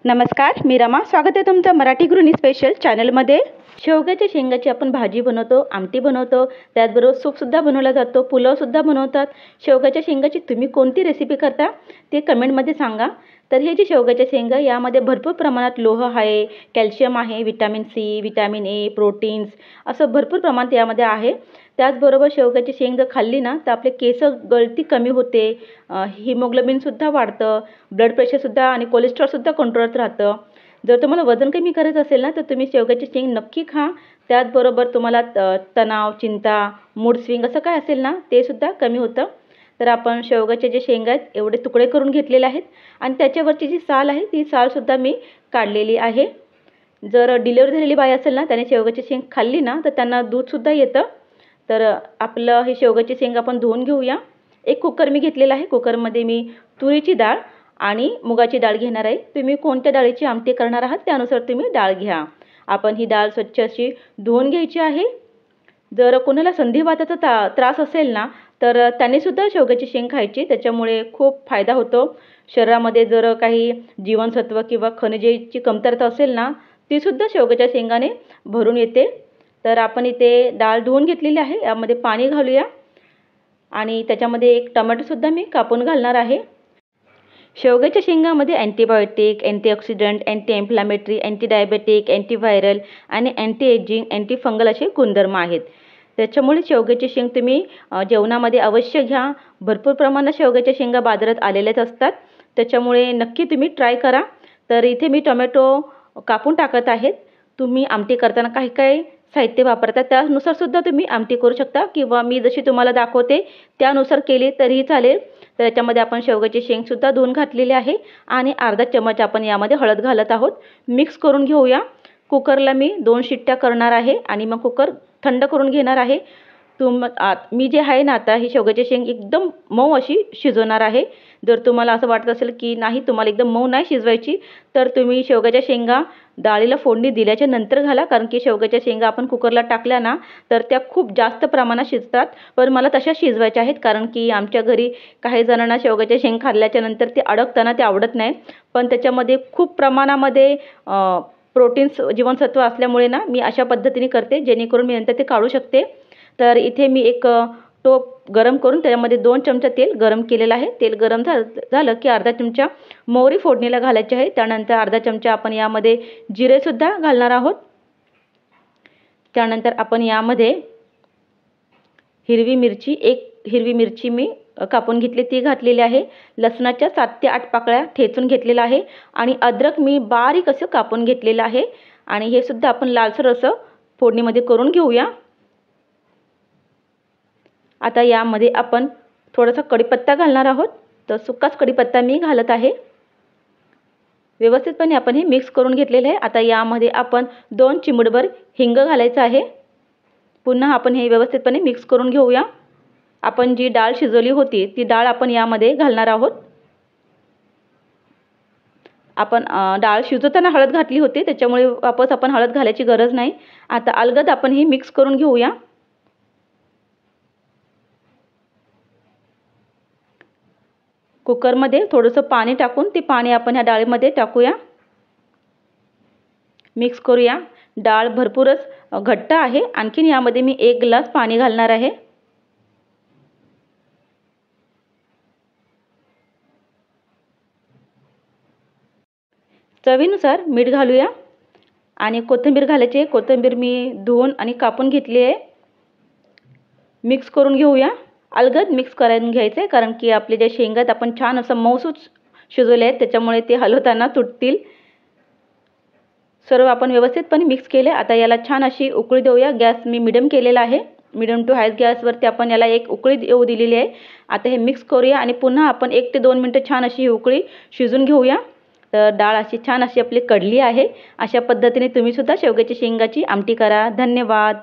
नमस्कार, मी रमा. स्वागत आहे तुमचं मराठी गृहिणी स्पेशल चॅनलमध्ये. शेवग्याच्या शेंगाची आपण भाजी बनवतो, आमटी बनवतो, त्याचबरोबर सूपसुद्धा बनवला जातो, पुलावसुद्धा बनवतात. शेवग्याच्या शेंगाची तुम्ही कोणती रेसिपी करता ते कमेंटमध्ये सांगा. तर हे जे शेवग्याच्या शेंगा यामध्ये भरपूर प्रमाणात लोह आहे, कॅल्शियम आहे, vitamin C, vitamin A, proteins असं भरपूर प्रमाणात यामध्ये आहे. त्याचबरोबर शेवग्याची शेंग जर खाल्ली ना तर आपले केस गळती कमी होते, हिमोग्लोबिनसुद्धा वाढतं, ब्लड प्रेशरसुद्धा आणि कोलेस्ट्रॉलसुद्धा कंट्रोलात राहतं. जर तुम्हाला वजन कमी करायचं असेल ना तर तुम्ही शेवग्याची शेंग नक्की खा. त्याचबरोबर तुम्हाला तणाव, चिंता, मूड स्विंग असं काय असेल ना ते सुद्धा कमी होतं. तर आपण शेवग्याचे जे शेंगा आहेत एवढे तुकडे करून घेतलेले आहेत आणि त्याच्यावरची जी साल आहे ती सालसुद्धा मी काढलेली आहे. जर डिलिव्हरी झालेली बाई असेल ना त्याने शेवग्याची शेंग खाल्ली ना तर त्यांना दूधसुद्धा येतं. तर आपलं हे शेवग्याची शेंग आपण धुवून घेऊया. एक कुकर मी घेतलेला आहे. कुकरमध्ये मी तुरीची डाळ आणि मुगाची डाळ घेणार आहे. तुम्ही कोणत्या डाळीची आमटी करणार आहात त्यानुसार तुम्ही डाळ घ्या. आपण ही डाळ स्वच्छ अशी धुवून घ्यायची आहे. जर कोणाला संधिवाताचा त्रास असेल ना तर त्यानेसुद्धा शेवग्याची शेंग खायची. त्याच्यामुळे खूप फायदा होतो. शरीरामध्ये जर काही जीवनसत्व किंवा खनिजेची कमतरता असेल ना तीसुद्धा शेवग्याच्या शेंगाने भरून येते. तर आपण इथे डाळ धुवून घेतलेली आहे. यामध्ये पाणी घालूया आणि त्याच्यामध्ये एक टोमॅटोसुद्धा मी कापून घालणार आहे. शेवग्याच्या शेंगामध्ये antibiotic, antioxidant, anti inflammatory, anti diabetic, antiviral आणि अँटी एजिंग, अँटी फंगल असे गुणधर्म आहेत. त्याच्यामुळे शेवग्याची शेंग तुम्ही जेवणामध्ये अवश्य घ्या. भरपूर प्रमाणात शेवग्याच्या शेंगा बाजारात आलेल्याच असतात. त्याच्यामुळे नक्की तुम्ही ट्राय करा. तर इथे मी टोमॅटो कापून टाकत आहेत. तुम्ही आमटी करताना काही काही साहित्य वापरता त्यानुसार सुद्धा तुम्ही आमटी करू शकता किंवा मी जशी तुम्हाला दाखवते त्यानुसार केली तरीही चालेल. तर याच्यामध्ये आपण शेवग्याची शेंगसुद्धा धुवून घातलेली आहे आणि अर्धा चमच आपण यामध्ये हळद घालत आहोत. मिक्स करून घेऊया. कुकरला मी 2 शिट्ट्या करणार आहे आणि मग कुकर थंड करून घेणार आहे. मी जे आहे ना आता ही शेवग्याची शेंग एकदम मऊ अशी शिजवणार आहे. जर तुम्हाला असं वाटत असेल की नाही तुम्हाला एकदम मऊ नाही शिजवायची तर तुम्ही शेवग्याच्या शेंगा डाळीला फोडणी दिल्याच्या नंतर घाला. कारण की शेवग्याच्या शेंगा आपण कुकरला टाकल्या ना तर त्या खूप जास्त प्रमाणात शिजतात. पण मला तशा शिजवायच्या आहेत कारण की आमच्या घरी काही जणांना शेवग्याच्या शेंग खाल्ल्याच्या नंतर ते अडकताना ते आवडत नाही. पण त्याच्यामध्ये खूप प्रमाणामध्ये प्रोटीन्स, जीवनसत्व असल्यामुळे ना मी अशा पद्धतीने करते जेणेकरून मी नंतर ते काढू शकते. तर इथे मी एक टोप गरम करून त्याच्यामध्ये 2 चमचा तेल गरम केलेलं आहे. तेल गरम झालं की अर्धा चमचा मोहरी फोडणीला घालायची आहे. त्यानंतर अर्धा चमचा आपण यामध्ये जिरेसुद्धा घालणार आहोत. त्यानंतर आपण यामध्ये एक हिरवी मिरची मी कापून घेतली ती घातलेली आहे. लसणाच्या 7 ते 8 पाकळ्या ठेचून घेतलेला आहे आणि अद्रक मी बारीक असं कापून घेतलेलं आहे आणि हे सुद्धा आपण लालसर असं फोडणीमध्ये करून घेऊया. आता यामध्ये आपण थोडासा कढीपत्ता घालणार आहोत. तर सुक्काच कढीपत्ता मी घालत आहे. व्यवस्थितपणे आपण हे मिक्स करून घेतलेलं आहे. आता यामध्ये आपण 2 चिमूटभर हिंग घालायचं आहे. पुन्हा आपण हे व्यवस्थितपणे मिक्स करून घेऊया. आपण जी डाळ शिजवली होती ती डाळ आपण यामध्ये घालणार आहोत. आपण डाळ शिजवताना हळद घातली होती त्याच्यामुळे वापस आपण हळद घालायची गरज नाही. आता अलगद आपण हे मिक्स करून घेऊया. कुकरमध्ये थोडंसं पाणी टाकून ते पाणी आपण ह्या डाळीमध्ये टाकूया. मिक्स करूया. डाळ भरपूरच घट्ट आहे. आणखीन यामध्ये मी 1 ग्लास पाणी घालणार आहे. चवीनुसार मीठ घालूया आणि कोथिंबीर घालायची. कोथिंबीर मी धुवून आणि कापून घेतली आहे. मिक्स करून घेऊया. अलगद मिक्स करून घ्यायचं आहे कारण की आपले जे शेंगात आपण छान असं मऊसूत शिजवले आहेत त्याच्यामुळे ते हलवताना तुटतील. सर्व आपण व्यवस्थितपणे मिक्स केले. आता याला छान अशी उकळी देऊया. गॅस मी मिडियम केलेला आहे. मिडियम टू हाय गॅसवरती आपण याला एक उकळी येऊ दिलेली आहे. आता हे मिक्स करूया आणि पुन्हा आपण 1 ते 2 मिनटं छान अशी ही उकळी शिजून घेऊया. तर डाळ अशी छान अशी आपली कढली आहे. अशा पद्धतीने तुम्हीसुद्धा शेवग्याच्या शेंगाची आमटी करा. धन्यवाद.